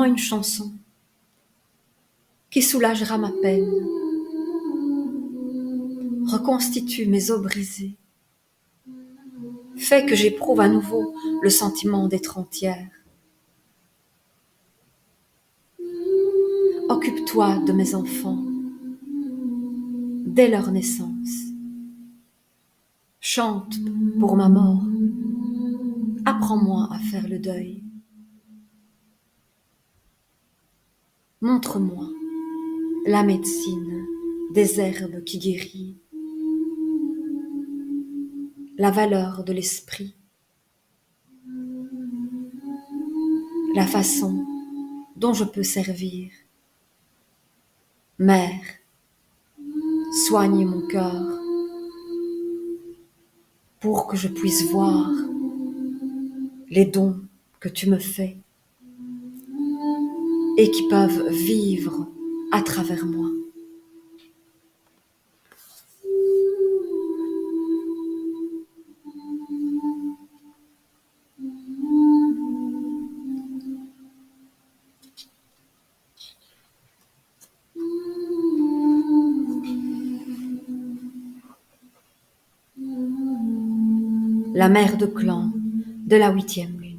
Prends une chanson qui soulagera ma peine, reconstitue mes os brisés, fais que j'éprouve à nouveau le sentiment d'être entière. Occupe-toi de mes enfants dès leur naissance. Chante pour ma mort. Apprends-moi à faire le deuil. Montre-moi la médecine des herbes qui guérit, la valeur de l'esprit, la façon dont je peux servir. Mère, soigne mon cœur pour que je puisse voir les dons que tu me fais et qui peuvent vivre à travers moi. La mère de clan de la 8e lune.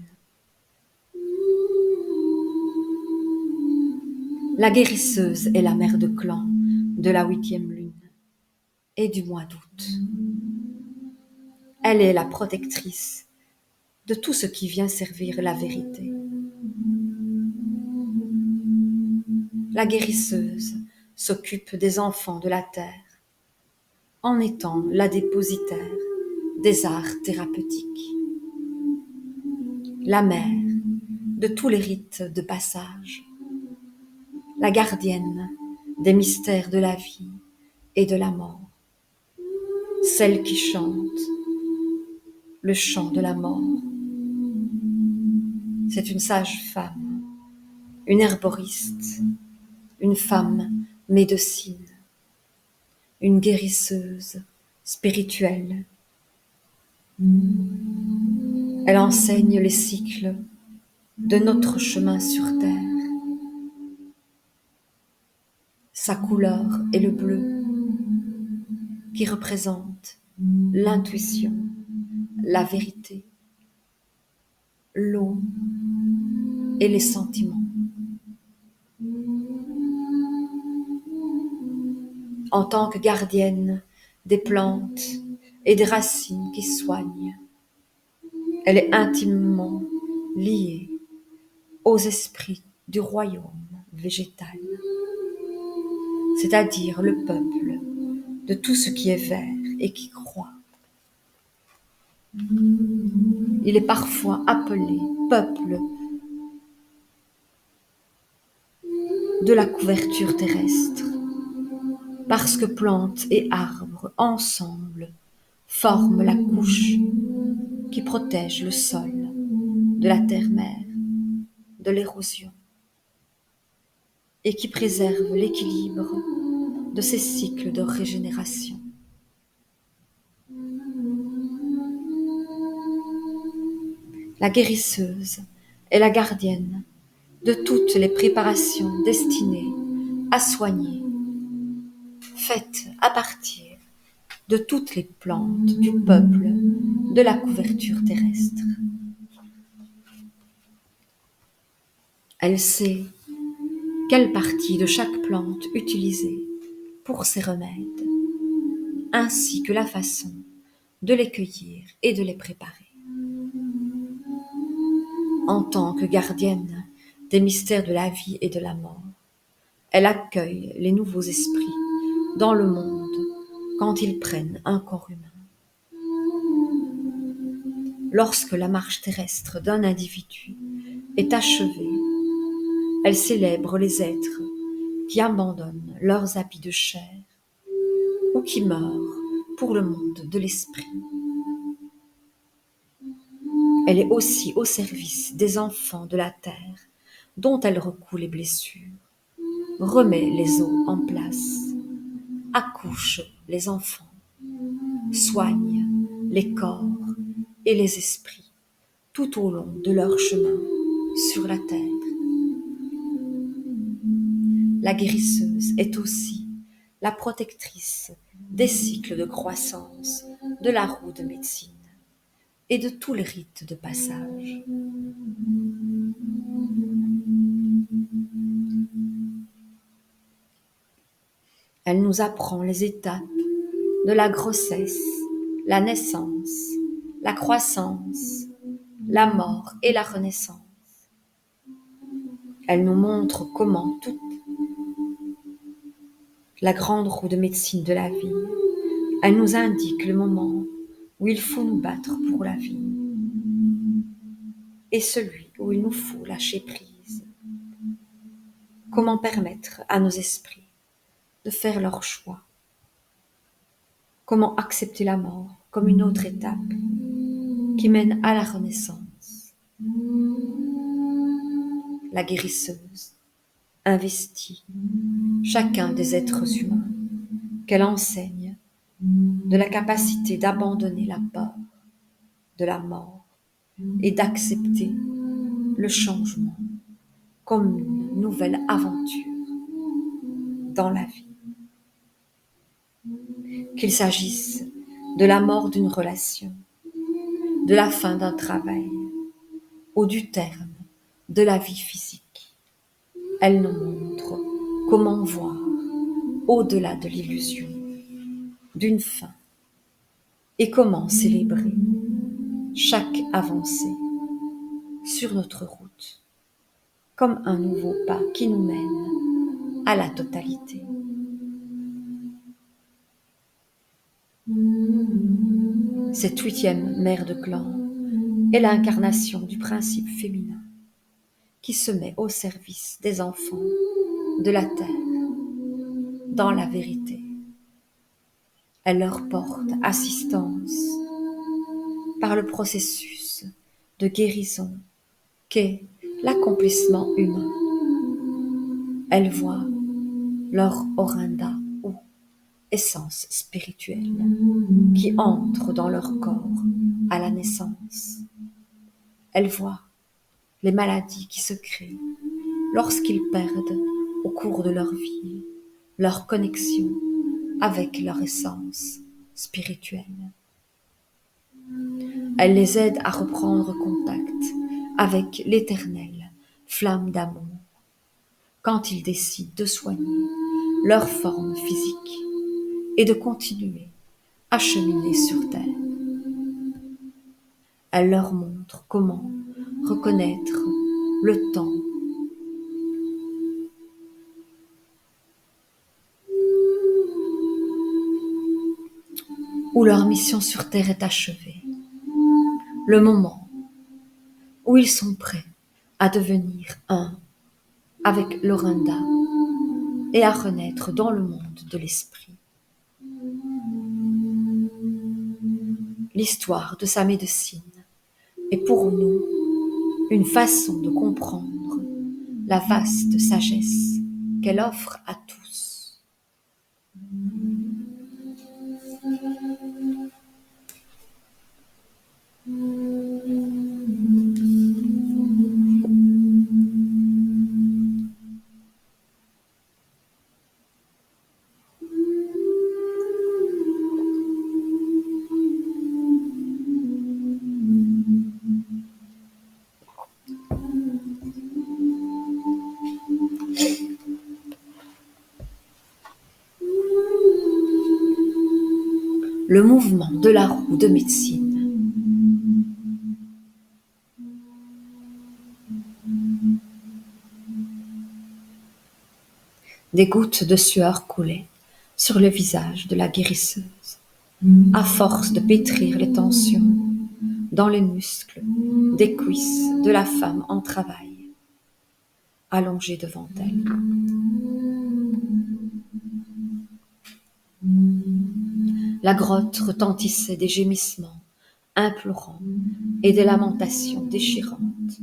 La guérisseuse est la mère de clan de la 8e lune et du mois d'août. Elle est la protectrice de tout ce qui vient servir la vérité. La guérisseuse s'occupe des enfants de la terre en étant la dépositaire des arts thérapeutiques. La mère de tous les rites de passage. La gardienne des mystères de la vie et de la mort. Celle qui chante le chant de la mort. C'est une sage femme, une herboriste, une femme médecine, une guérisseuse spirituelle. Elle enseigne les cycles de notre chemin sur terre. Sa couleur est le bleu, qui représente l'intuition, la vérité, l'eau et les sentiments. En tant que gardienne des plantes et des racines qui soignent, elle est intimement liée aux esprits du royaume végétal, c'est-à-dire le peuple de tout ce qui est vert et qui croît. Il est parfois appelé peuple de la couverture terrestre, parce que plantes et arbres ensemble forment la couche qui protège le sol de la terre-mère, de l'érosion, et qui préserve l'équilibre de ces cycles de régénération. La guérisseuse est la gardienne de toutes les préparations destinées à soigner, faites à partir de toutes les plantes du peuple de la couverture terrestre. Elle sait quelle partie de chaque plante utiliser pour ses remèdes, ainsi que la façon de les cueillir et de les préparer. En tant que gardienne des mystères de la vie et de la mort, elle accueille les nouveaux esprits dans le monde quand ils prennent un corps humain. Lorsque la marche terrestre d'un individu est achevée, elle célèbre les êtres qui abandonnent leurs habits de chair ou qui meurent pour le monde de l'esprit. Elle est aussi au service des enfants de la terre dont elle recoue les blessures, remet les os en place, accouche les enfants, soigne les corps et les esprits tout au long de leur chemin sur la terre. La guérisseuse est aussi la protectrice des cycles de croissance de la roue de médecine et de tous les rites de passage. Elle nous apprend les étapes de la grossesse, la naissance, la croissance, la mort et la renaissance. Elle nous montre comment toute la grande roue de médecine de la vie, elle nous indique le moment où il faut nous battre pour la vie et celui où il nous faut lâcher prise. Comment permettre à nos esprits de faire leur choix? Comment accepter la mort comme une autre étape qui mène à la renaissance? La guérisseuse investit chacun des êtres humains qu'elle enseigne de la capacité d'abandonner la peur de la mort et d'accepter le changement comme une nouvelle aventure dans la vie. Qu'il s'agisse de la mort d'une relation, de la fin d'un travail ou du terme de la vie physique, elle nous montre comment voir au-delà de l'illusion d'une fin et comment célébrer chaque avancée sur notre route comme un nouveau pas qui nous mène à la totalité. Cette 8e mère de clan est l'incarnation du principe féminin qui se met au service des enfants de la terre dans la vérité. Elle leur porte assistance par le processus de guérison qu'est l'accomplissement humain. Elle voit leur Orinda ou essence spirituelle qui entre dans leur corps à la naissance. Elle voit les maladies qui se créent lorsqu'ils perdent au cours de leur vie leur connexion avec leur essence spirituelle. Elle les aide à reprendre contact avec l'éternelle flamme d'amour quand ils décident de soigner leur forme physique et de continuer à cheminer sur terre. Elle leur montre comment reconnaître le temps où leur mission sur terre est achevée, le moment où ils sont prêts à devenir un avec l'Orinda et à renaître dans le monde de l'esprit. L'histoire de sa médecine est pour nous une façon de comprendre la vaste sagesse qu'elle offre à tous. Le mouvement de la roue de médecine. Des gouttes de sueur coulaient sur le visage de la guérisseuse, à force de pétrir les tensions dans les muscles des cuisses de la femme en travail, allongée devant elle. La grotte retentissait des gémissements implorants et des lamentations déchirantes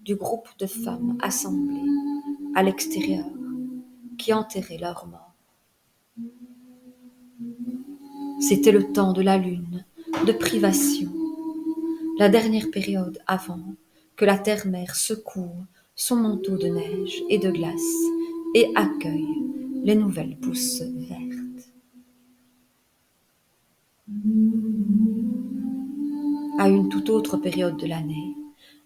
du groupe de femmes assemblées à l'extérieur qui enterraient leurs morts. C'était le temps de la lune, de privation, la dernière période avant que la terre-mère secoue son manteau de neige et de glace et accueille les nouvelles pousses vertes. À une toute autre période de l'année,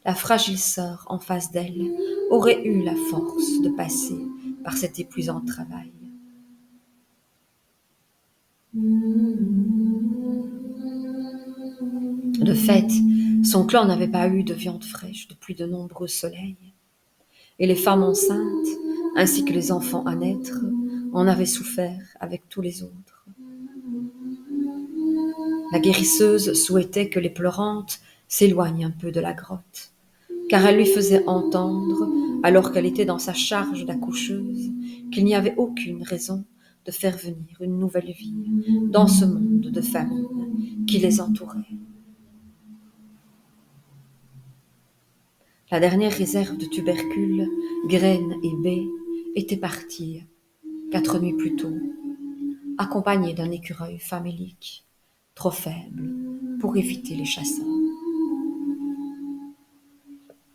la fragile sœur en face d'elle aurait eu la force de passer par cet épuisant travail. De fait, son clan n'avait pas eu de viande fraîche depuis de nombreux soleils, et les femmes enceintes, ainsi que les enfants à naître, en avaient souffert avec tous les autres. La guérisseuse souhaitait que les pleurantes s'éloignent un peu de la grotte, car elle lui faisait entendre, alors qu'elle était dans sa charge d'accoucheuse, qu'il n'y avait aucune raison de faire venir une nouvelle vie dans ce monde de famine qui les entourait. La dernière réserve de tubercules, graines et baies était partie 4 nuits plus tôt, accompagnée d'un écureuil famélique, trop faible pour éviter les chasseurs.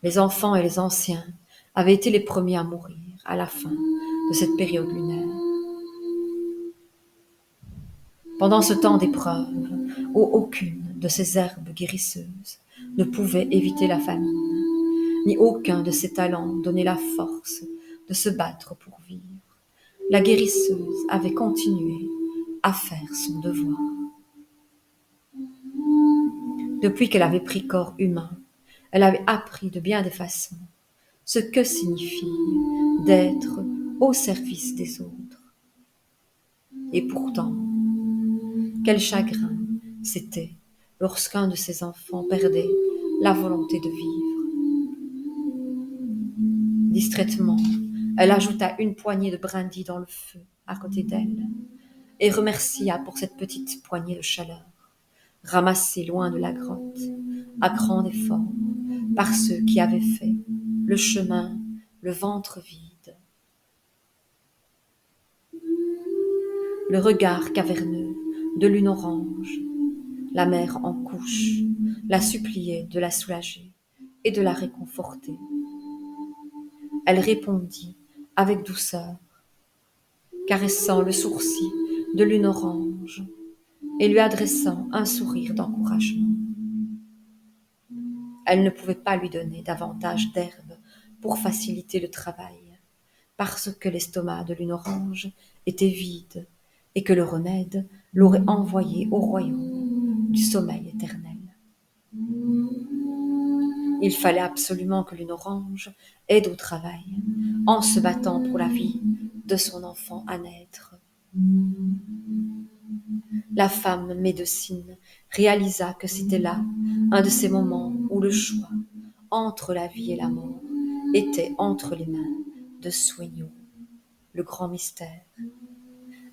Les enfants et les anciens avaient été les premiers à mourir à la fin de cette période lunaire. Pendant ce temps d'épreuve, où aucune de ces herbes guérisseuses ne pouvait éviter la famine, ni aucun de ses talents donnait la force de se battre pour vivre, la guérisseuse avait continué à faire son devoir. Depuis qu'elle avait pris corps humain, elle avait appris de bien des façons ce que signifie d'être au service des autres. Et pourtant, quel chagrin c'était lorsqu'un de ses enfants perdait la volonté de vivre. Distraitement, elle ajouta une poignée de brindilles dans le feu à côté d'elle et remercia pour cette petite poignée de chaleur, ramassée loin de la grotte, à grand effort, par ceux qui avaient fait le chemin, le ventre vide. Le regard caverneux de lune orange, la mère en couche, la suppliait de la soulager et de la réconforter. Elle répondit avec douceur, caressant le sourcil de lune orange et lui adressant un sourire d'encouragement. Elle ne pouvait pas lui donner davantage d'herbe pour faciliter le travail, parce que l'estomac de lune orange était vide et que le remède l'aurait envoyé au royaume du sommeil éternel. Il fallait absolument que lune orange aide au travail, en se battant pour la vie de son enfant à naître. La femme médecine réalisa que c'était là un de ces moments où le choix entre la vie et la mort était entre les mains de Sueño, le grand mystère,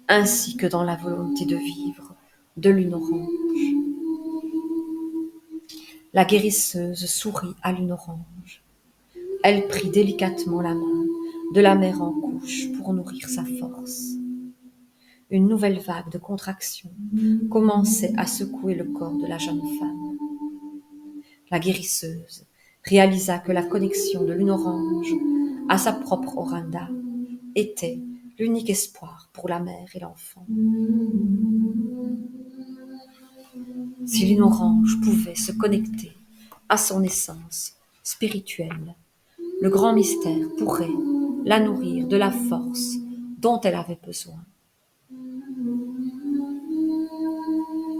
ainsi que dans la volonté de vivre de lune orange. La guérisseuse sourit à lune orange. Elle prit délicatement la main de la mère en couche pour nourrir sa force. Une nouvelle vague de contraction commençait à secouer le corps de la jeune femme. La guérisseuse réalisa que la connexion de lune orange à sa propre Oranda était l'unique espoir pour la mère et l'enfant. Si lune orange pouvait se connecter à son essence spirituelle, le grand mystère pourrait la nourrir de la force dont elle avait besoin.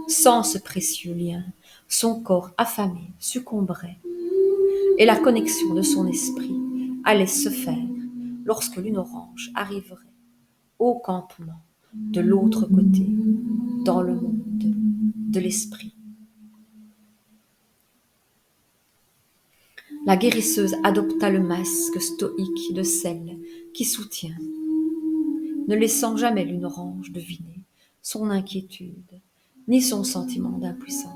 Sans ce précieux lien, son corps affamé succomberait, et la connexion de son esprit allait se faire lorsque lune orange arriverait au campement de l'autre côté, dans le monde de l'esprit. La guérisseuse adopta le masque stoïque de celle qui soutient, ne laissant jamais lune orange deviner son inquiétude ni son sentiment d'impuissance.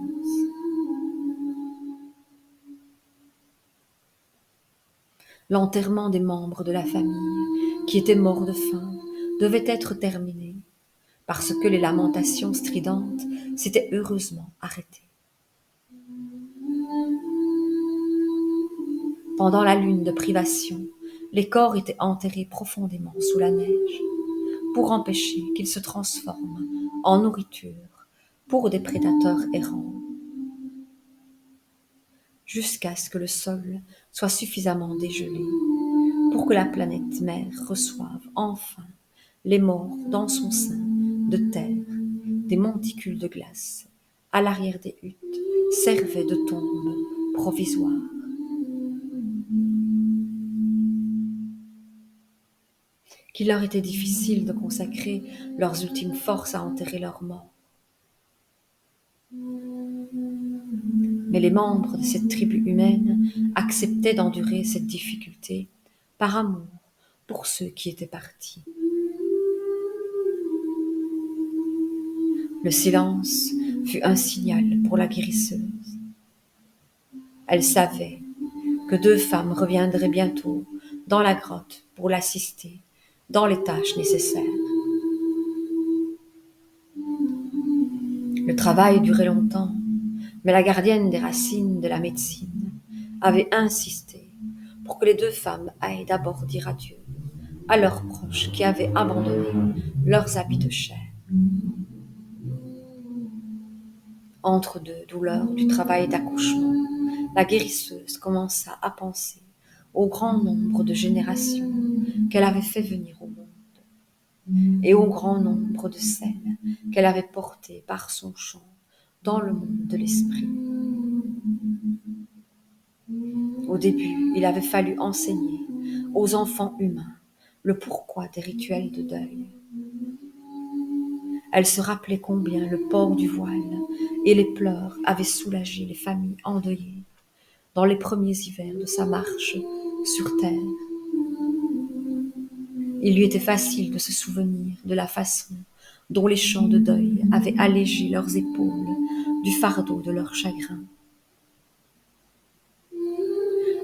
L'enterrement des membres de la famille qui étaient morts de faim devait être terminé parce que les lamentations stridentes s'étaient heureusement arrêtées. Pendant la lune de privation, Les corps étaient enterrés profondément sous la neige pour empêcher qu'ils se transforment en nourriture pour des prédateurs errants, jusqu'à ce que le sol soit suffisamment dégelé pour que la planète mère reçoive enfin les morts dans son sein de terre. Des monticules de glace à l'arrière des huttes servaient de tombes provisoires. Qu'il leur était difficile de consacrer leurs ultimes forces à enterrer leurs morts. Mais les membres de cette tribu humaine acceptaient d'endurer cette difficulté par amour pour ceux qui étaient partis. Le silence fut un signal pour la guérisseuse. Elle savait que 2 femmes reviendraient bientôt dans la grotte pour l'assister dans les tâches nécessaires. Le travail durait longtemps, mais la gardienne des racines de la médecine avait insisté pour que les 2 femmes aillent d'abord dire adieu à leurs proches qui avaient abandonné leurs habits de chair. Entre 2 douleurs du travail d'accouchement, la guérisseuse commença à penser au grand nombre de générations qu'elle avait fait venir au monde et au grand nombre de celles qu'elle avait portées par son chant dans le monde de l'esprit. Au début, il avait fallu enseigner aux enfants humains le pourquoi des rituels de deuil. Elle se rappelait combien le port du voile et les pleurs avaient soulagé les familles endeuillées dans les premiers hivers de sa marche sur terre. Il lui était facile de se souvenir de la façon dont les chants de deuil avaient allégé leurs épaules du fardeau de leur chagrin.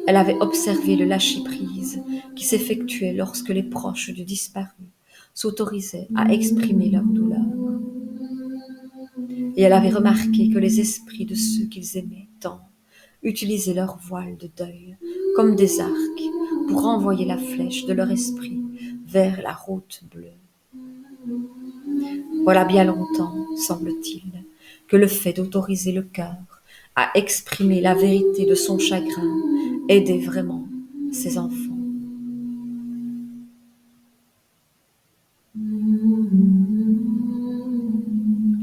Elle avait observé le lâcher-prise qui s'effectuait lorsque les proches du disparu s'autorisaient à exprimer leur douleur. Et elle avait remarqué que les esprits de ceux qu'ils aimaient tant utilisaient leurs voiles de deuil comme des arcs pour renvoyer la flèche de leur esprit vers la route bleue. Voilà bien longtemps, semble-t-il, que le fait d'autoriser le cœur à exprimer la vérité de son chagrin aidait vraiment ses enfants.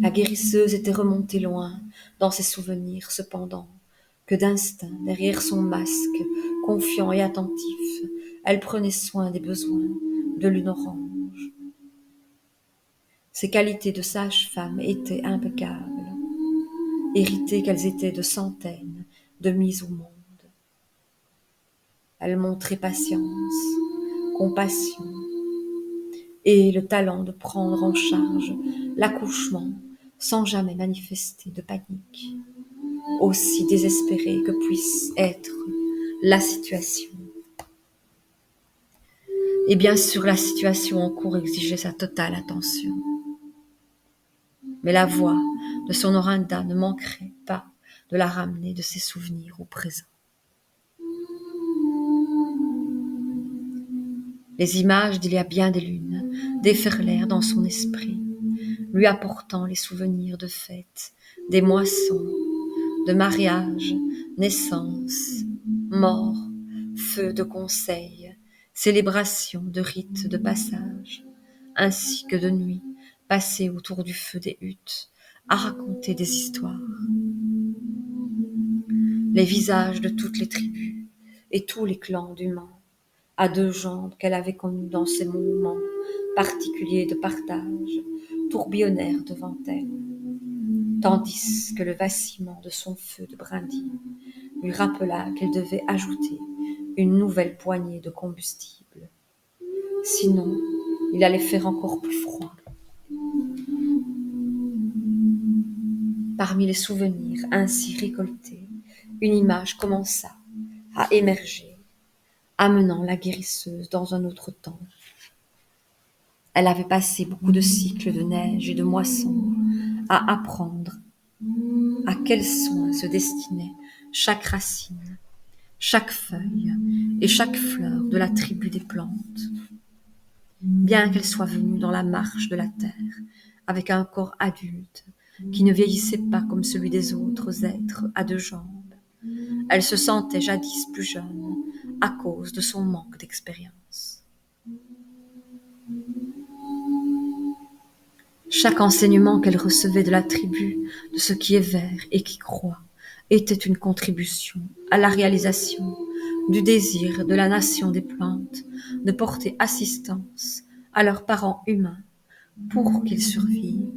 La guérisseuse était remontée loin dans ses souvenirs, cependant, que d'instinct, derrière son masque, confiant et attentif, elle prenait soin des besoins de Lune Orange. Ses qualités de sage-femme étaient impeccables, héritées qu'elles étaient de centaines de mises au monde. Elle montrait patience, compassion et le talent de prendre en charge l'accouchement sans jamais manifester de panique, aussi désespérée que puisse être la situation. Et bien sûr, la situation en cours exigeait sa totale attention. Mais la voix de son Orinda ne manquerait pas de la ramener de ses souvenirs au présent. Les images d'il y a bien des lunes déferlèrent dans son esprit, lui apportant les souvenirs de fêtes, des moissons, de mariages, naissances, morts, feux de conseils, célébrations de rites de passage, ainsi que de nuits passées autour du feu des huttes à raconter des histoires. Les visages de toutes les tribus et tous les clans du Mans, à 2 jambes qu'elle avait connus dans ces moments particuliers de partage, tourbillonnèrent devant elle, tandis que le vacillement de son feu de brindille lui rappela qu'elle devait ajouter une nouvelle poignée de combustible. Sinon, il allait faire encore plus froid. Parmi les souvenirs ainsi récoltés, une image commença à émerger, amenant la guérisseuse dans un autre temps. Elle avait passé beaucoup de cycles de neige et de moissons à apprendre à quels soins se destinait chaque racine, chaque feuille et chaque fleur de la tribu des plantes, bien qu'elle soit venue dans la marche de la terre avec un corps adulte qui ne vieillissait pas comme celui des autres êtres à deux jambes. Elle se sentait jadis plus jeune à cause de son manque d'expérience. Chaque enseignement qu'elle recevait de la tribu de ce qui est vert et qui croît était une contribution à la réalisation du désir de la nation des plantes de porter assistance à leurs parents humains pour qu'ils survivent.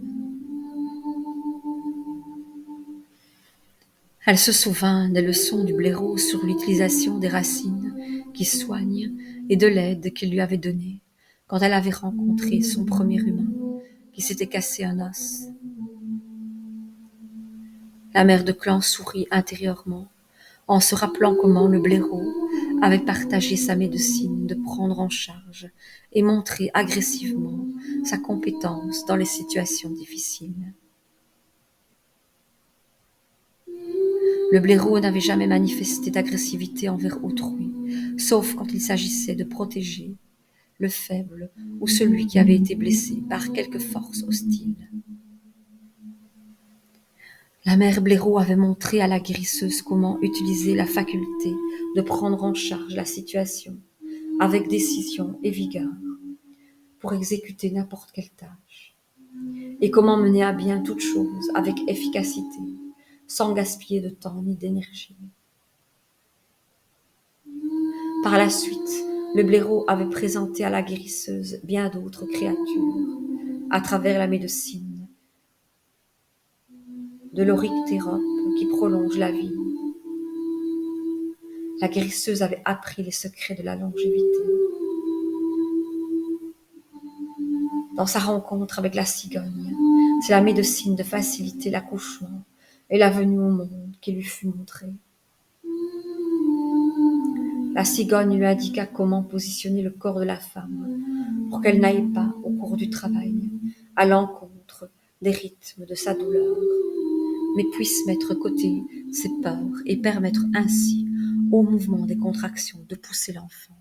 Elle se souvint des leçons du blaireau sur l'utilisation des racines qui soignent et de l'aide qu'il lui avait donnée quand elle avait rencontré son premier humain qui s'était cassé un os. La mère de clan sourit intérieurement en se rappelant comment le blaireau avait partagé sa médecine de prendre en charge et montrer agressivement sa compétence dans les situations difficiles. Le blaireau n'avait jamais manifesté d'agressivité envers autrui, sauf quand il s'agissait de protéger le faible ou celui qui avait été blessé par quelque force hostile. La mère blaireau avait montré à la guérisseuse comment utiliser la faculté de prendre en charge la situation avec décision et vigueur pour exécuter n'importe quelle tâche, et comment mener à bien toute chose avec efficacité, sans gaspiller de temps ni d'énergie. Par la suite, le blaireau avait présenté à la guérisseuse bien d'autres créatures à travers la médecine de l'oryctérope qui prolonge la vie. La guérisseuse avait appris les secrets de la longévité. Dans sa rencontre avec la cigogne, c'est la médecine de faciliter l'accouchement et la venue au monde qui lui fut montrée. La cigogne lui indiqua comment positionner le corps de la femme pour qu'elle n'aille pas, au cours du travail, à l'encontre des rythmes de sa douleur, mais puisse mettre côté ses peurs et permettre ainsi au mouvement des contractions de pousser l'enfant.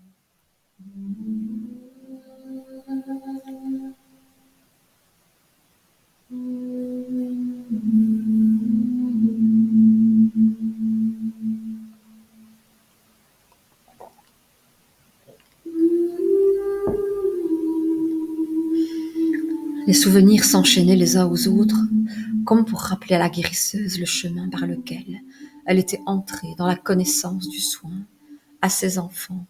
Les souvenirs s'enchaînaient les uns aux autres, comme pour rappeler à la guérisseuse le chemin par lequel elle était entrée dans la connaissance du soin à ses enfants.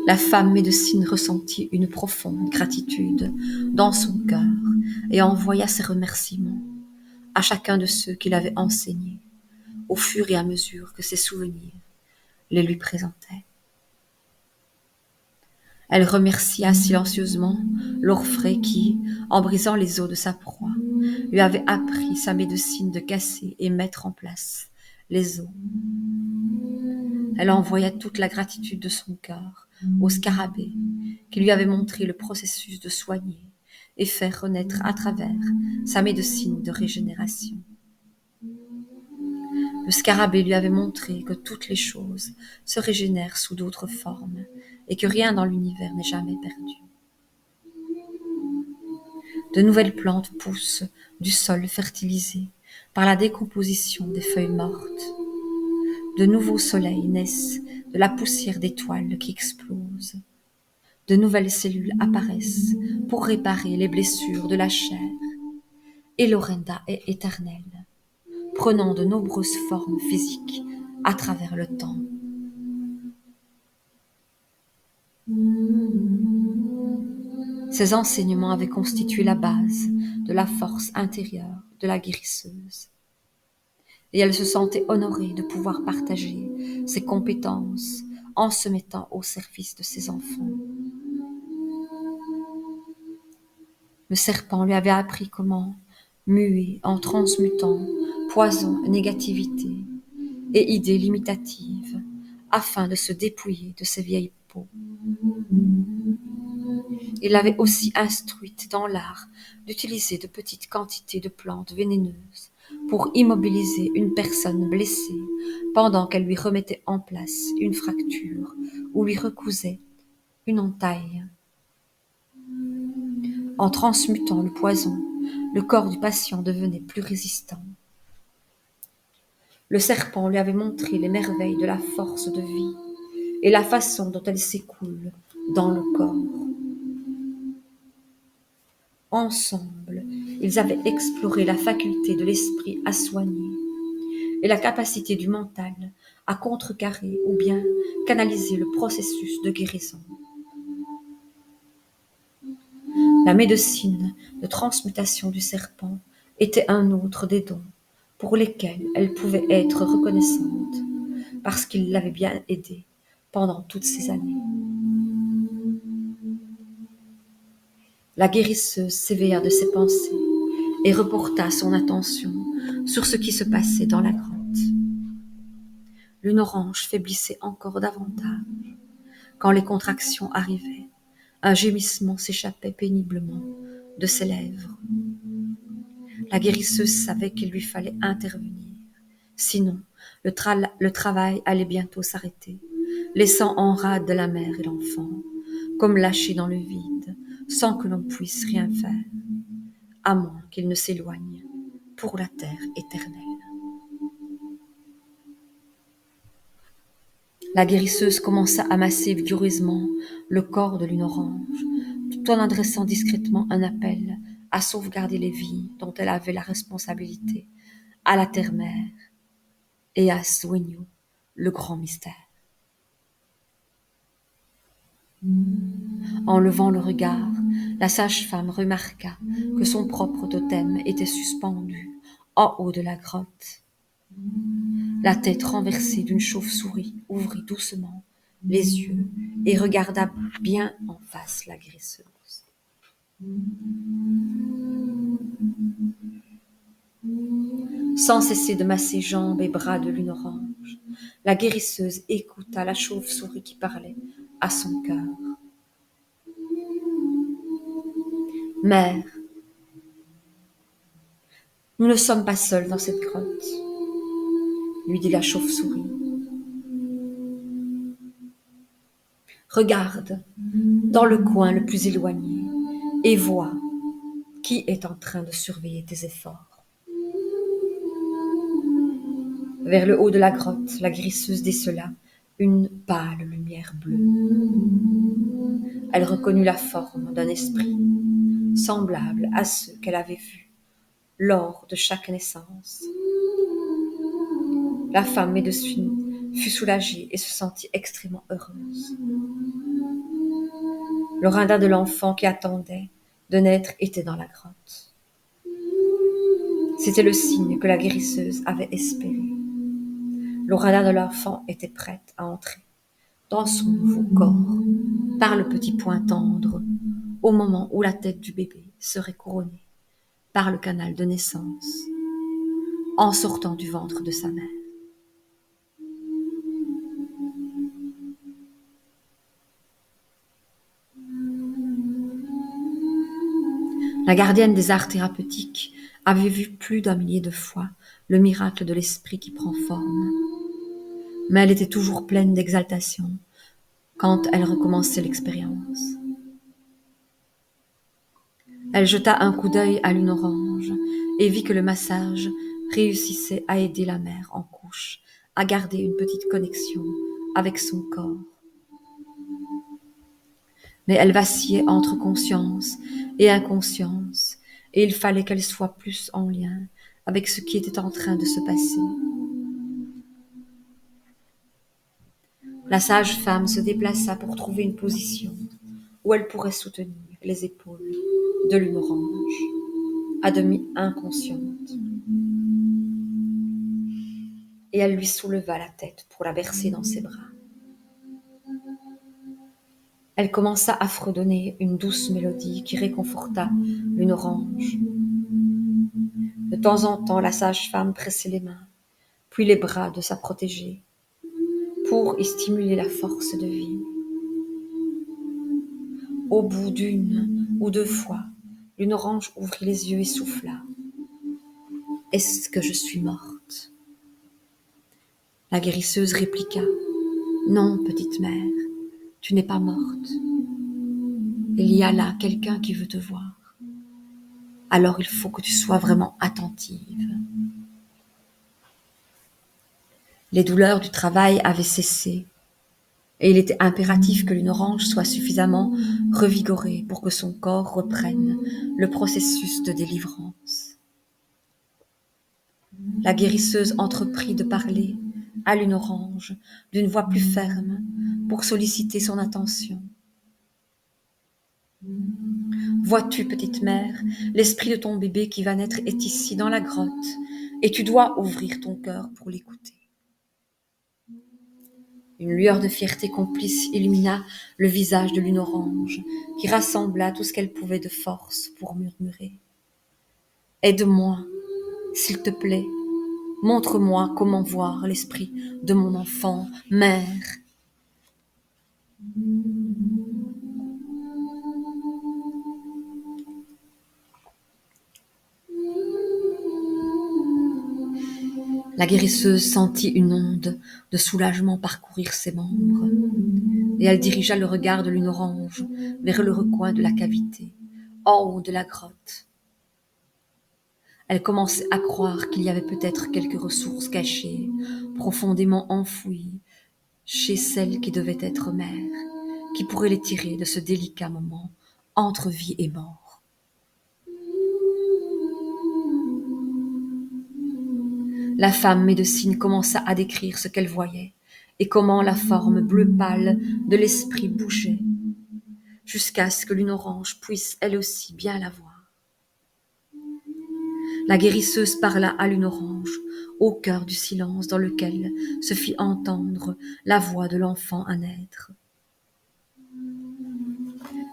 La femme médecine ressentit une profonde gratitude dans son cœur et envoya ses remerciements à chacun de ceux qui l'avaient enseigné, au fur et à mesure que ses souvenirs les lui présentaient. Elle remercia silencieusement l'orfraie qui, en brisant les os de sa proie, lui avait appris sa médecine de casser et mettre en place les os. Elle envoya toute la gratitude de son cœur au scarabée qui lui avait montré le processus de soigner et faire renaître à travers sa médecine de régénération. Le scarabée lui avait montré que toutes les choses se régénèrent sous d'autres formes et que rien dans l'univers n'est jamais perdu. De nouvelles plantes poussent du sol fertilisé par la décomposition des feuilles mortes. De nouveaux soleils naissent de la poussière d'étoiles qui explose. De nouvelles cellules apparaissent pour réparer les blessures de la chair. Et Lorenda est éternelle, prenant de nombreuses formes physiques à travers le temps. Ces enseignements avaient constitué la base de la force intérieure de la guérisseuse. Et elle se sentait honorée de pouvoir partager ses compétences en se mettant au service de ses enfants. Le serpent lui avait appris comment muer en transmutant poison, négativité et idées limitatives afin de se dépouiller de ses vieilles peaux. Il l'avait aussi instruite dans l'art d'utiliser de petites quantités de plantes vénéneuses pour immobiliser une personne blessée pendant qu'elle lui remettait en place une fracture ou lui recousait une entaille. En transmutant le poison, le corps du patient devenait plus résistant. Le serpent lui avait montré les merveilles de la force de vie et la façon dont elle s'écoule dans le corps. Ensemble, ils avaient exploré la faculté de l'esprit à soigner et la capacité du mental à contrecarrer ou bien canaliser le processus de guérison. La médecine de transmutation du serpent était un autre des dons pour lesquels elle pouvait être reconnaissante parce qu'il l'avait bien aidée pendant toutes ces années. La guérisseuse s'éveilla de ses pensées et reporta son attention sur ce qui se passait dans la grotte. Lune Orange faiblissait encore davantage. Quand les contractions arrivaient, un gémissement s'échappait péniblement de ses lèvres. La guérisseuse savait qu'il lui fallait intervenir. Sinon, le travail allait bientôt s'arrêter, laissant en rade la mère et l'enfant, comme lâchés dans le vide, sans que l'on puisse rien faire, à moins qu'ils ne s'éloignent pour la terre éternelle. La guérisseuse commença à masser vigoureusement le corps de Lune Orange, tout en adressant discrètement un appel à sauvegarder les vies dont elle avait la responsabilité, à la terre-mère et à Sueño, le grand mystère. En levant le regard, la sage-femme remarqua que son propre totem était suspendu en haut de la grotte. La tête renversée d'une chauve-souris ouvrit doucement les yeux et regarda bien en face la guérisseuse. Sans cesser de masser jambes et bras de Lune Orange, la guérisseuse écouta la chauve-souris qui parlait à son cœur. « Mère, nous ne sommes pas seuls dans cette grotte, » lui dit la chauve-souris. « Regarde dans le coin le plus éloigné et vois qui est en train de surveiller tes efforts. » Vers le haut de la grotte, la guérisseuse décela une pâle lumière bleue. Elle reconnut la forme d'un esprit, semblable à ceux qu'elle avait vus lors de chaque naissance. La femme médecine fut soulagée et se sentit extrêmement heureuse. L'Orinda de l'enfant qui attendait de naître était dans la grotte. C'était le signe que la guérisseuse avait espéré. L'Orinda de l'enfant était prête à entrer dans son nouveau corps par le petit point tendre au moment où la tête du bébé serait couronnée par le canal de naissance en sortant du ventre de sa mère. La gardienne des arts thérapeutiques avait vu plus d'un millier de fois le miracle de l'esprit qui prend forme. Mais elle était toujours pleine d'exaltation quand elle recommençait l'expérience. Elle jeta un coup d'œil à Lune Orange et vit que le massage réussissait à aider la mère en couche à garder une petite connexion avec son corps. Mais elle vacillait entre conscience et inconscience, et il fallait qu'elle soit plus en lien avec ce qui était en train de se passer. La sage-femme se déplaça pour trouver une position où elle pourrait soutenir les épaules de Lune Orange, à demi inconsciente. Et elle lui souleva la tête pour la bercer dans ses bras. Elle commença à fredonner une douce mélodie qui réconforta Lune Orange. De temps en temps, la sage-femme pressait les mains, puis les bras de sa protégée, pour y stimuler la force de vie. Au bout d'une ou deux fois, Lune Orange ouvrit les yeux et souffla. Est-ce que je suis morte? La guérisseuse répliqua: Non, petite mère, tu n'es pas morte. Il y a là quelqu'un qui veut te voir. Alors il faut que tu sois vraiment attentive. Les douleurs du travail avaient cessé, et il était impératif que Lune Orange soit suffisamment revigorée pour que son corps reprenne le processus de délivrance. La guérisseuse entreprit de parler à Lune Orange d'une voix plus ferme pour solliciter son attention. Vois-tu, petite mère, l'esprit de ton bébé qui va naître est ici dans la grotte, et tu dois ouvrir ton cœur pour l'écouter. Une lueur de fierté complice illumina le visage de Lune Orange, qui rassembla tout ce qu'elle pouvait de force pour murmurer. Aide-moi, s'il te plaît, montre-moi comment voir l'esprit de mon enfant, mère. La guérisseuse sentit une onde de soulagement parcourir ses membres, et elle dirigea le regard de Lune Orange vers le recoin de la cavité, en haut de la grotte. Elle commençait à croire qu'il y avait peut-être quelques ressources cachées, profondément enfouies, chez celle qui devait être mère, qui pourrait les tirer de ce délicat moment entre vie et mort. La femme médecine commença à décrire ce qu'elle voyait et comment la forme bleu pâle de l'esprit bougeait, jusqu'à ce que Lune Orange puisse elle aussi bien la voir. La guérisseuse parla à Lune Orange, au cœur du silence dans lequel se fit entendre la voix de l'enfant à naître.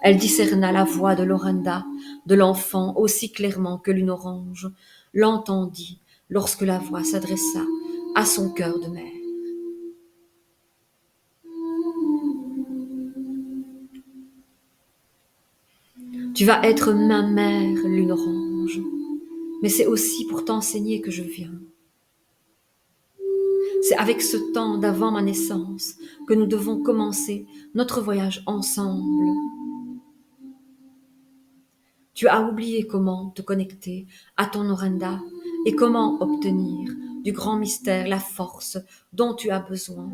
Elle discerna la voix de Lorenda, de l'enfant, aussi clairement que Lune Orange l'entendit lorsque la voix s'adressa à son cœur de mère. Tu vas être ma mère, Lune Orange, mais c'est aussi pour t'enseigner que je viens. C'est avec ce temps d'avant ma naissance que nous devons commencer notre voyage ensemble. Tu as oublié comment te connecter à ton Orenda et comment obtenir du grand mystère la force dont tu as besoin.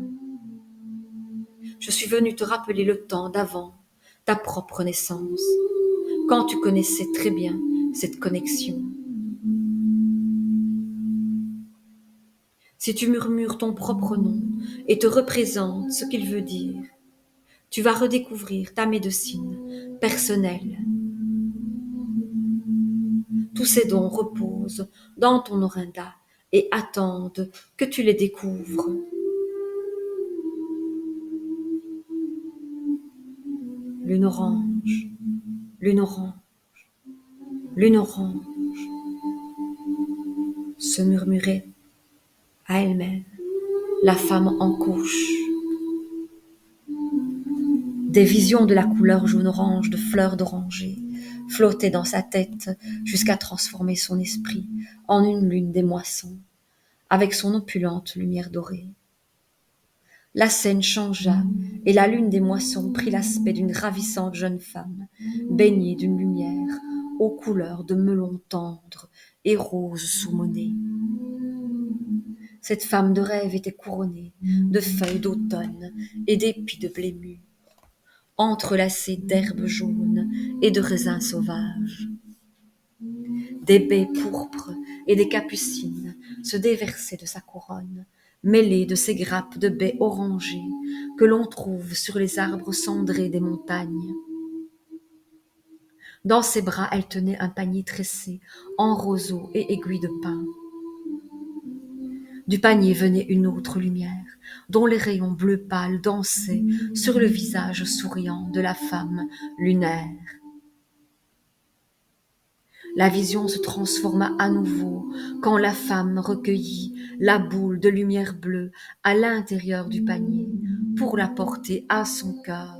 Je suis venue te rappeler le temps d'avant ta propre naissance, quand tu connaissais très bien cette connexion. Si tu murmures ton propre nom et te représentes ce qu'il veut dire, tu vas redécouvrir ta médecine personnelle. Tous ces dons reposent dans ton Orenda et attendent que tu les découvres. Lune Orange, Lune Orange, Lune Orange, se murmurait à elle-même la femme en couche. Des visions de la couleur jaune-orange de fleurs d'oranger flottaient dans sa tête jusqu'à transformer son esprit en une lune des moissons, avec son opulente lumière dorée. La scène changea et la lune des moissons prit l'aspect d'une ravissante jeune femme, baignée d'une lumière aux couleurs de melon tendre et rose saumonné. Cette femme de rêve était couronnée de feuilles d'automne et d'épis de blé mûr, entrelacés d'herbes jaunes et de raisins sauvages. Des baies pourpres et des capucines se déversaient de sa couronne, mêlées de ces grappes de baies orangées que l'on trouve sur les arbres cendrés des montagnes. Dans ses bras, elle tenait un panier tressé en roseaux et aiguilles de pin. Du panier venait une autre lumière, dont les rayons bleu pâle dansaient sur le visage souriant de la femme lunaire. La vision se transforma à nouveau quand la femme recueillit la boule de lumière bleue à l'intérieur du panier pour la porter à son cœur.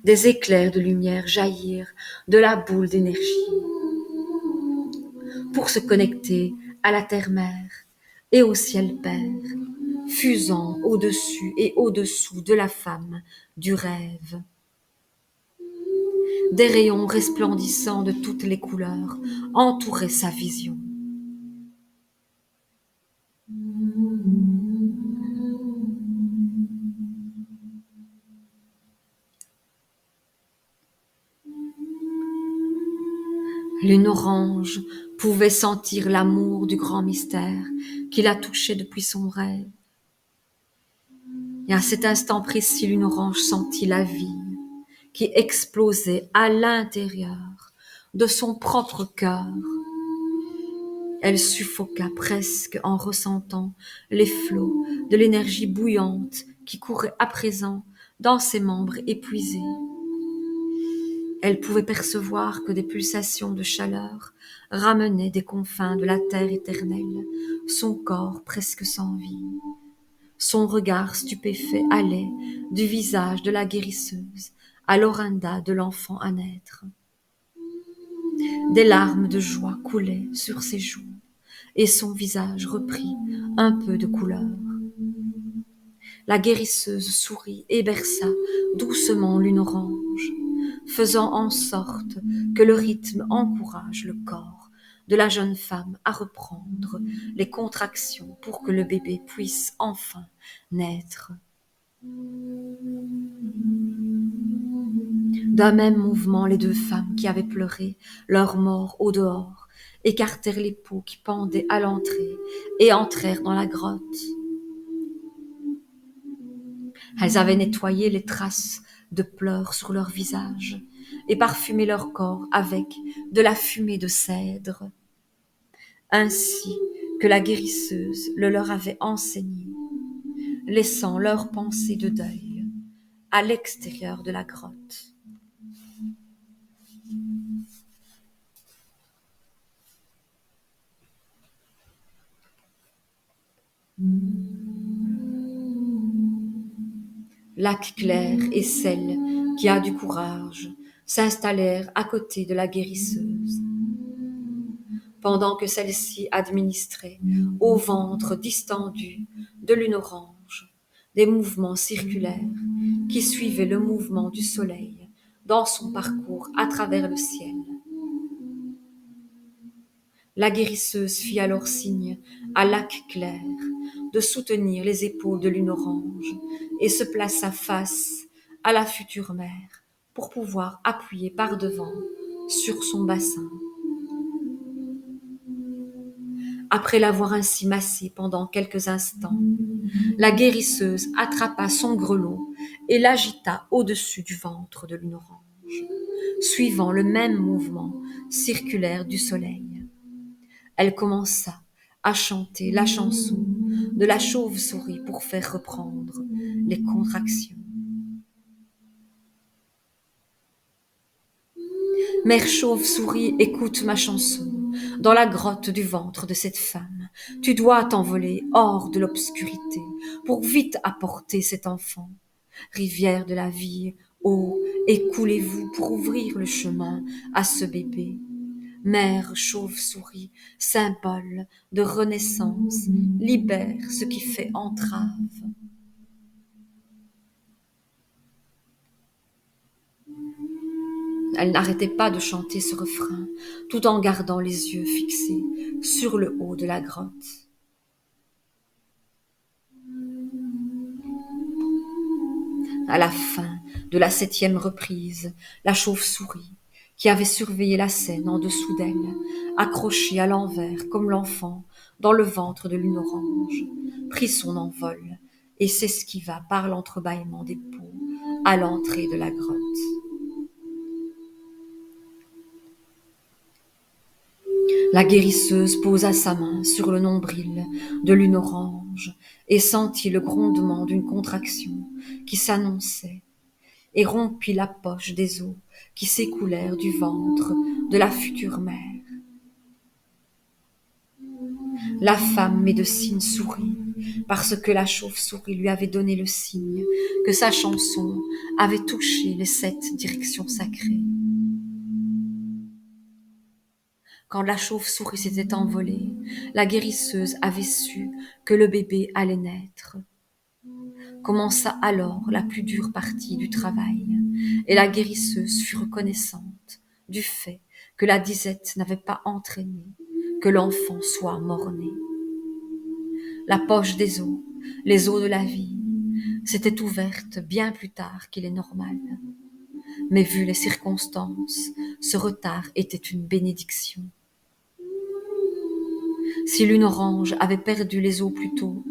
Des éclairs de lumière jaillirent de la boule d'énergie. pour se connecter à la terre-mère et au ciel-père, fusant au-dessus et au-dessous de la femme du rêve. Des rayons resplendissants de toutes les couleurs entouraient sa vision. Lune orange pouvait sentir l'amour du grand mystère qui la touchait depuis son rêve. Et à cet instant précis, Lune orange sentit la vie qui explosait à l'intérieur de son propre cœur. Elle suffoqua presque en ressentant les flots de l'énergie bouillante qui courait à présent dans ses membres épuisés. Elle pouvait percevoir que des pulsations de chaleur ramenaient des confins de la terre éternelle son corps presque sans vie. Son regard stupéfait allait du visage de la guérisseuse à l'orinda de l'enfant à naître. Des larmes de joie coulaient sur ses joues et son visage reprit un peu de couleur. La guérisseuse sourit et berça doucement Lune orange, faisant en sorte que le rythme encourage le corps de la jeune femme à reprendre les contractions pour que le bébé puisse enfin naître. D'un même mouvement, les deux femmes qui avaient pleuré leur mort au dehors écartèrent les peaux qui pendaient à l'entrée et entrèrent dans la grotte. Elles avaient nettoyé les traces de pleurs sur leur visage et parfumé leur corps avec de la fumée de cèdre, ainsi que la guérisseuse le leur avait enseigné, laissant leurs pensées de deuil à l'extérieur de la grotte. Lac clair et celle qui a du courage s'installèrent à côté de la guérisseuse, pendant que celle-ci administrait au ventre distendu de Lune orange des mouvements circulaires qui suivaient le mouvement du soleil dans son parcours à travers le ciel. La guérisseuse fit alors signe à Lac clair de soutenir les épaules de Lune orange et se plaça face à la future mère pour pouvoir appuyer par devant sur son bassin. Après l'avoir ainsi massée pendant quelques instants, la guérisseuse attrapa son grelot et l'agita au-dessus du ventre de Lune orange, suivant le même mouvement circulaire du soleil. Elle commença à chanter la chanson de la chauve-souris pour faire reprendre les contractions. Mère chauve-souris, écoute ma chanson. Dans la grotte du ventre de cette femme, tu dois t'envoler hors de l'obscurité pour vite apporter cet enfant. Rivière de la vie, eau, écoulez-vous pour ouvrir le chemin à ce bébé. Mère chauve-souris, symbole de renaissance, libère ce qui fait entrave. Elle n'arrêtait pas de chanter ce refrain, tout en gardant les yeux fixés sur le haut de la grotte. À la fin de la 7e reprise, la chauve-souris, qui avait surveillé la scène en dessous d'elle, accrochée à l'envers comme l'enfant dans le ventre de Lune orange, prit son envol et s'esquiva par l'entrebâillement des peaux à l'entrée de la grotte. La guérisseuse posa sa main sur le nombril de Lune orange et sentit le grondement d'une contraction qui s'annonçait et rompit la poche des os qui s'écoulèrent du ventre de la future mère. La femme médecine sourit parce que la chauve-souris lui avait donné le signe que sa chanson avait touché les 7 directions sacrées. Quand la chauve-souris s'était envolée, la guérisseuse avait su que le bébé allait naître. Commença alors la plus dure partie du travail, et la guérisseuse fut reconnaissante du fait que la disette n'avait pas entraîné que l'enfant soit mort-né. La poche des os, les os de la vie, s'était ouverte bien plus tard qu'il est normal. Mais vu les circonstances, ce retard était une bénédiction. Si l'une orange avait perdu les os plus tôt,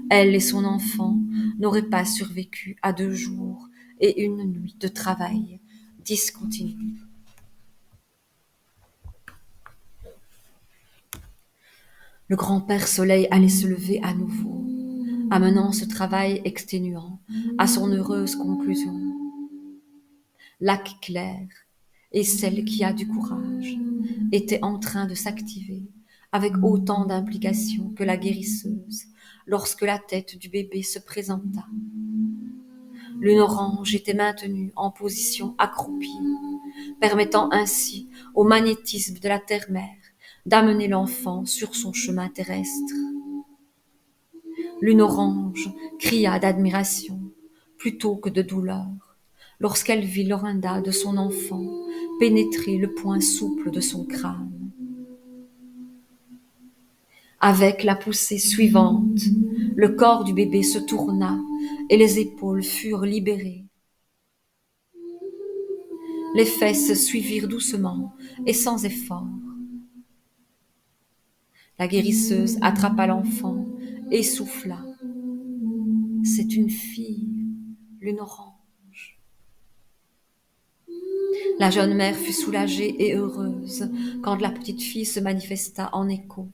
elle et son enfant n'auraient pas survécu à 2 jours et une nuit de travail discontinu. Le grand-père Soleil allait se lever à nouveau, amenant ce travail exténuant à son heureuse conclusion. Lac clair et celle qui a du courage étaient en train de s'activer avec autant d'implication que la guérisseuse lorsque la tête du bébé se présenta. Lune orange était maintenue en position accroupie, permettant ainsi au magnétisme de la terre-mère d'amener l'enfant sur son chemin terrestre. Lune orange cria d'admiration plutôt que de douleur lorsqu'elle vit l'orinda de son enfant pénétrer le point souple de son crâne. Avec la poussée suivante, le corps du bébé se tourna et les épaules furent libérées. Les fesses suivirent doucement et sans effort. La guérisseuse attrapa l'enfant et souffla. C'est une fille, Lune orange. La jeune mère fut soulagée et heureuse quand la petite fille se manifesta en écho,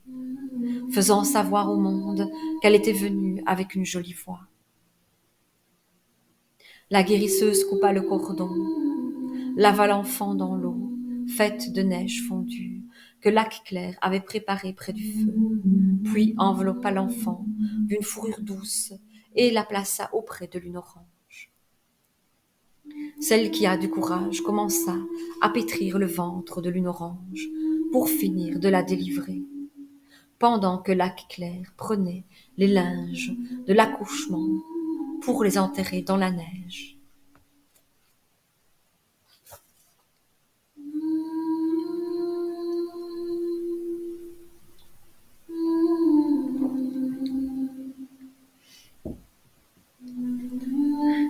faisant savoir au monde qu'elle était venue avec une jolie voix. La guérisseuse coupa le cordon, lava l'enfant dans l'eau, faite de neige fondue, que Lac clair avait préparée près du feu, puis enveloppa l'enfant d'une fourrure douce et la plaça auprès de Lune orange. Celle qui a du courage commença à pétrir le ventre de Lune orange pour finir de la délivrer, pendant que Lac clair prenait les linges de l'accouchement pour les enterrer dans la neige.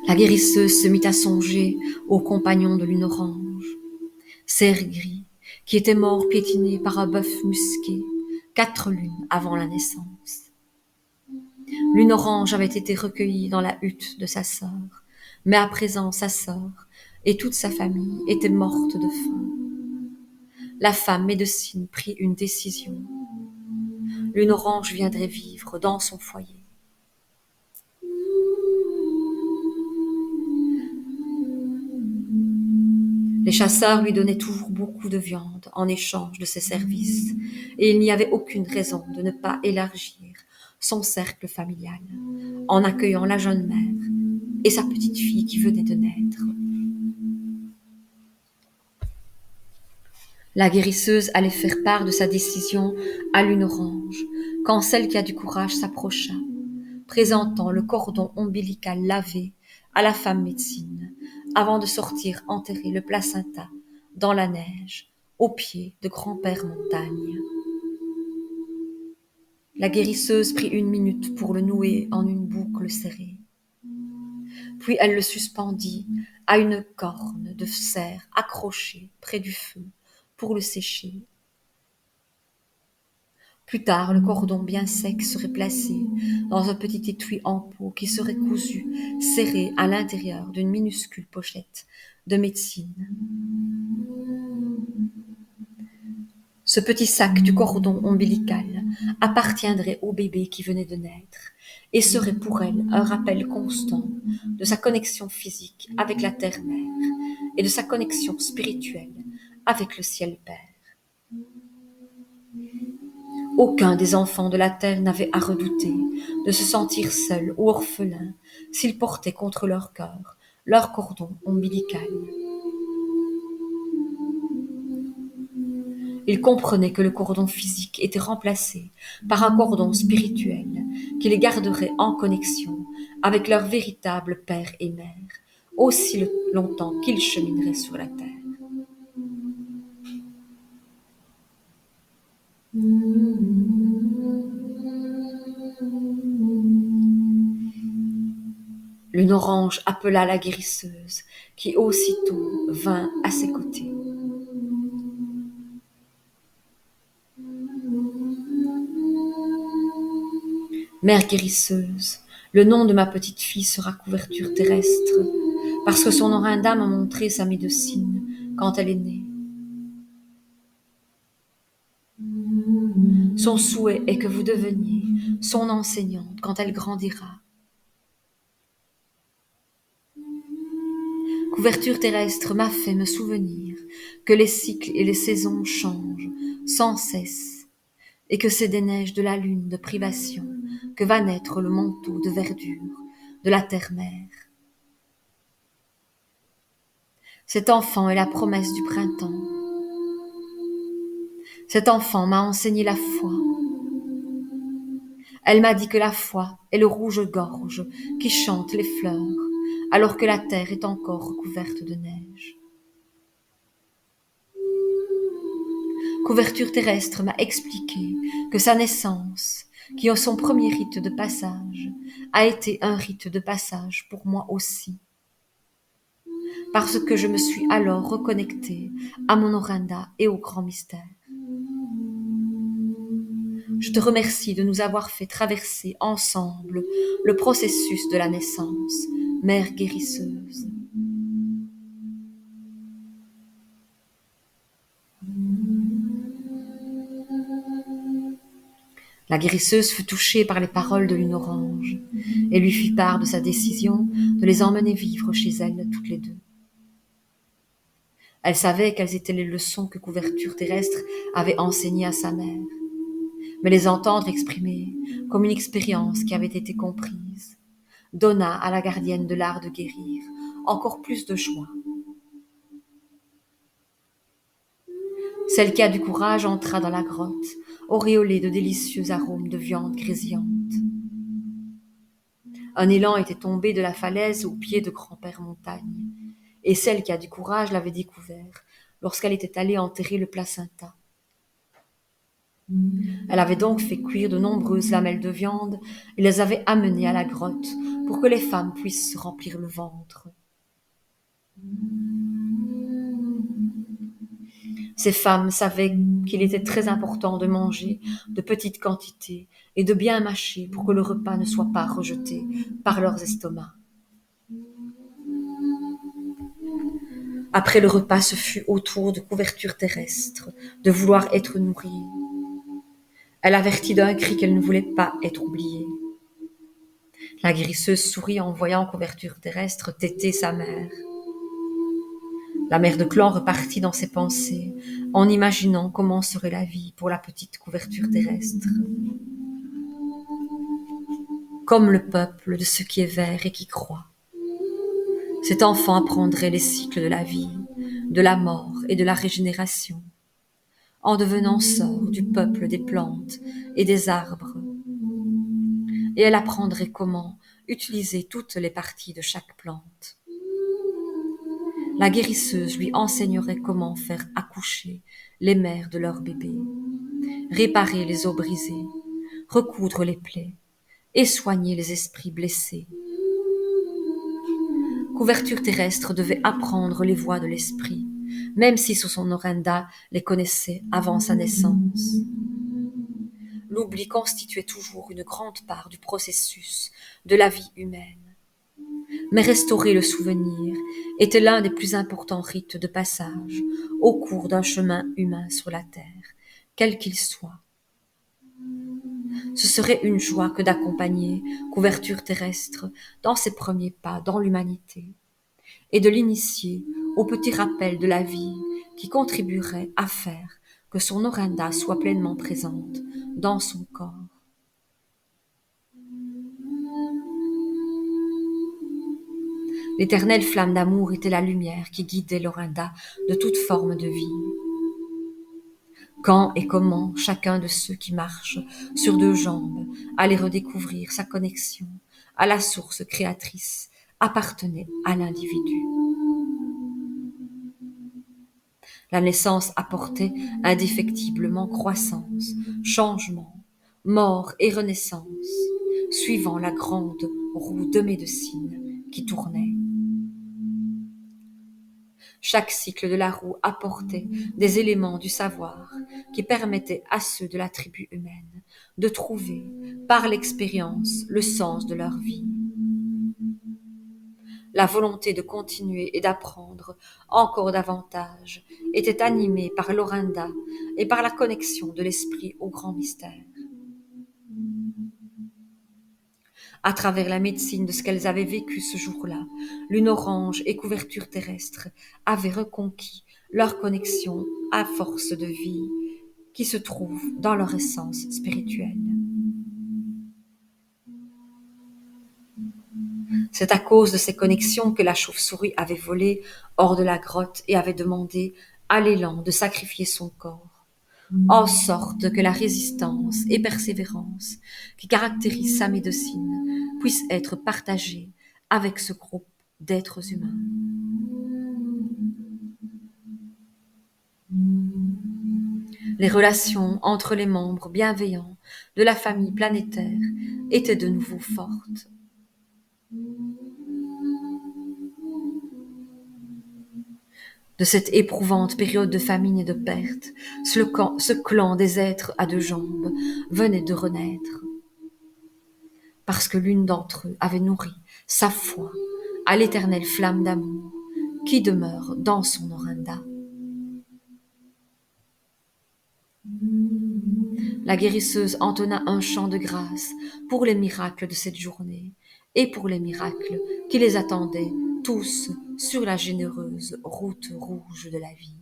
La guérisseuse se mit à songer aux compagnons de Lune orange, cerf gris, qui était mort piétiné par un bœuf musqué 4 lunes avant la naissance. Lune orange avait été recueillie dans la hutte de sa sœur, mais à présent sa sœur et toute sa famille étaient mortes de faim. La femme médecine prit une décision. Lune orange viendrait vivre dans son foyer. Les chasseurs lui donnaient toujours beaucoup de viande en échange de ses services, et il n'y avait aucune raison de ne pas élargir son cercle familial en accueillant la jeune mère et sa petite fille qui venait de naître. La guérisseuse allait faire part de sa décision à Lune orange quand celle qui a du courage s'approcha, présentant le cordon ombilical lavé à la femme médecine avant de sortir enterrer le placenta dans la neige au pied de grand-père Montagne. La guérisseuse prit 1 minute pour le nouer en une boucle serrée. Puis elle le suspendit à une corne de cerf accrochée près du feu pour le sécher. Plus tard, le cordon bien sec serait placé dans un petit étui en peau qui serait cousu, serré à l'intérieur d'une minuscule pochette de médecine. Ce petit sac du cordon ombilical appartiendrait au bébé qui venait de naître et serait pour elle un rappel constant de sa connexion physique avec la terre-mère et de sa connexion spirituelle avec le ciel-père. Aucun des enfants de la terre n'avait à redouter de se sentir seul ou orphelin s'ils portaient contre leur cœur leur cordon ombilical. Il comprenait que le cordon physique était remplacé par un cordon spirituel qui les garderait en connexion avec leur véritable père et mère, aussi longtemps qu'ils chemineraient sur la terre. Lune Orange appela la guérisseuse, qui aussitôt vint à ses côtés. Mère guérisseuse, le nom de ma petite fille sera couverture terrestre, parce que son Orinda m'a montré sa médecine quand elle est née. Son souhait est que vous deveniez son enseignante quand elle grandira. Couverture terrestre m'a fait me souvenir que les cycles et les saisons changent sans cesse, et que c'est des neiges de la lune de privation que va naître le manteau de verdure de la terre-mère. Cet enfant est la promesse du printemps. Cet enfant m'a enseigné la foi. Elle m'a dit que la foi est le rouge-gorge qui chante les fleurs, alors que la terre est encore recouverte de neige. Couverture terrestre m'a expliqué que sa naissance, qui est son premier rite de passage, a été un rite de passage pour moi aussi, parce que je me suis alors reconnectée à mon Orinda et au grand mystère. Je te remercie de nous avoir fait traverser ensemble le processus de la naissance, Mère guérisseuse. La guérisseuse fut touchée par les paroles de Lune Orange et lui fit part de sa décision de les emmener vivre chez elle toutes les deux. Elle savait quelles étaient les leçons que Couverture terrestre avait enseignées à sa mère, mais les entendre exprimer comme une expérience qui avait été comprise donna à la gardienne de l'art de guérir encore plus de joie. Celle qui a du courage entra dans la grotte, auréolée de délicieux arômes de viande grésillante. Un élan était tombé de la falaise au pied de Grand-Père Montagne, et celle qui a du courage l'avait découvert lorsqu'elle était allée enterrer le placenta. Elle avait donc fait cuire de nombreuses lamelles de viande et les avait amenées à la grotte pour que les femmes puissent se remplir le ventre. Ces femmes savaient qu'il était très important de manger de petites quantités et de bien mâcher pour que le repas ne soit pas rejeté par leurs estomacs. Après le repas, ce fut au tour de Couverture terrestre de vouloir être nourrie. Elle avertit d'un cri qu'elle ne voulait pas être oubliée. La guérisseuse sourit en voyant Couverture terrestre téter sa mère. La mère de clan repartit dans ses pensées, en imaginant comment serait la vie pour la petite Couverture terrestre. Comme le peuple de ce qui est vert et qui croit, cet enfant apprendrait les cycles de la vie, de la mort et de la régénération, en devenant sœur du peuple des plantes et des arbres. Et elle apprendrait comment utiliser toutes les parties de chaque plante. La guérisseuse lui enseignerait comment faire accoucher les mères de leurs bébés, réparer les os brisés, recoudre les plaies et soigner les esprits blessés. Couverture terrestre devait apprendre les voies de l'esprit, même si son Orinda les connaissait avant sa naissance. L'oubli constituait toujours une grande part du processus de la vie humaine. Mais restaurer le souvenir était l'un des plus importants rites de passage au cours d'un chemin humain sur la terre, quel qu'il soit. Ce serait une joie que d'accompagner Couverture terrestre dans ses premiers pas dans l'humanité et de l'initier au petit rappel de la vie qui contribuerait à faire que son Orinda soit pleinement présente dans son corps. L'éternelle flamme d'amour était la lumière qui guidait l'Orinda de toute forme de vie. Quand et comment chacun de ceux qui marchent sur deux jambes allait redécouvrir sa connexion à la source créatrice appartenait à l'individu. La naissance apportait indéfectiblement croissance, changement, mort et renaissance, suivant la grande roue de médecine qui tournait. Chaque cycle de la roue apportait des éléments du savoir qui permettaient à ceux de la tribu humaine de trouver, par l'expérience, le sens de leur vie. La volonté de continuer et d'apprendre encore davantage était animée par l'Orinda et par la connexion de l'esprit au grand mystère. À travers la médecine de ce qu'elles avaient vécu ce jour-là, lune orange et couverture terrestre avaient reconquis leur connexion à force de vie qui se trouve dans leur essence spirituelle. C'est à cause de ces connexions que la chauve-souris avait volé hors de la grotte et avait demandé à l'élan de sacrifier son corps, en sorte que la résistance et persévérance qui caractérisent sa médecine puissent être partagées avec ce groupe d'êtres humains. Les relations entre les membres bienveillants de la famille planétaire étaient de nouveau fortes. De cette éprouvante période de famine et de perte, ce clan des êtres à deux jambes venait de renaître, parce que l'une d'entre eux avait nourri sa foi à l'éternelle flamme d'amour qui demeure dans son Orinda. La guérisseuse entonna un chant de grâce pour les miracles de cette journée et pour les miracles qui les attendaient tous sur la généreuse route rouge de la vie.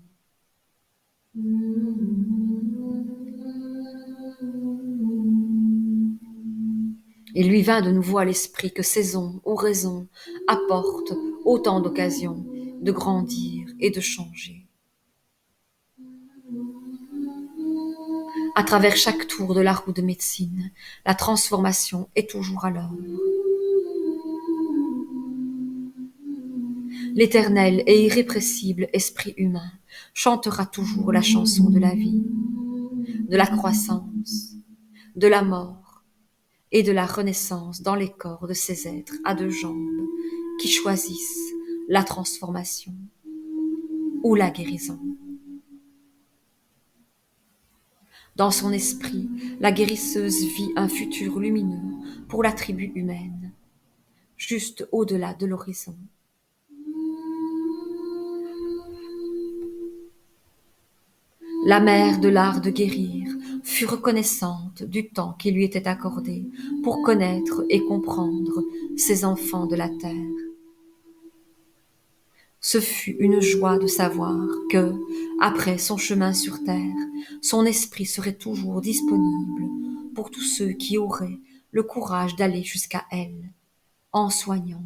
Il lui vint de nouveau à l'esprit que saison ou raison apporte autant d'occasions de grandir et de changer. À travers chaque tour de la roue de médecine, la transformation est toujours à l'œuvre. L'éternel et irrépressible esprit humain chantera toujours la chanson de la vie, de la croissance, de la mort et de la renaissance dans les corps de ces êtres à deux jambes qui choisissent la transformation ou la guérison. Dans son esprit, la guérisseuse vit un futur lumineux pour la tribu humaine, juste au-delà de l'horizon. La mère de l'art de guérir fut reconnaissante du temps qui lui était accordé pour connaître et comprendre ses enfants de la terre. Ce fut une joie de savoir que, après son chemin sur terre, son esprit serait toujours disponible pour tous ceux qui auraient le courage d'aller jusqu'à elle, en soignant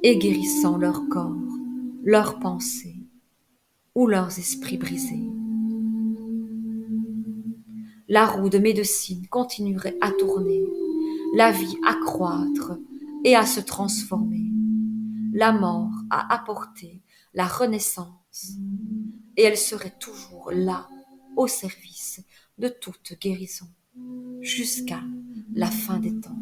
et guérissant leur corps, leurs pensées ou leurs esprits brisés. La roue de médecine continuerait à tourner, la vie à croître et à se transformer, la mort à apporter la renaissance, et elle serait toujours là, au service de toute guérison, jusqu'à la fin des temps.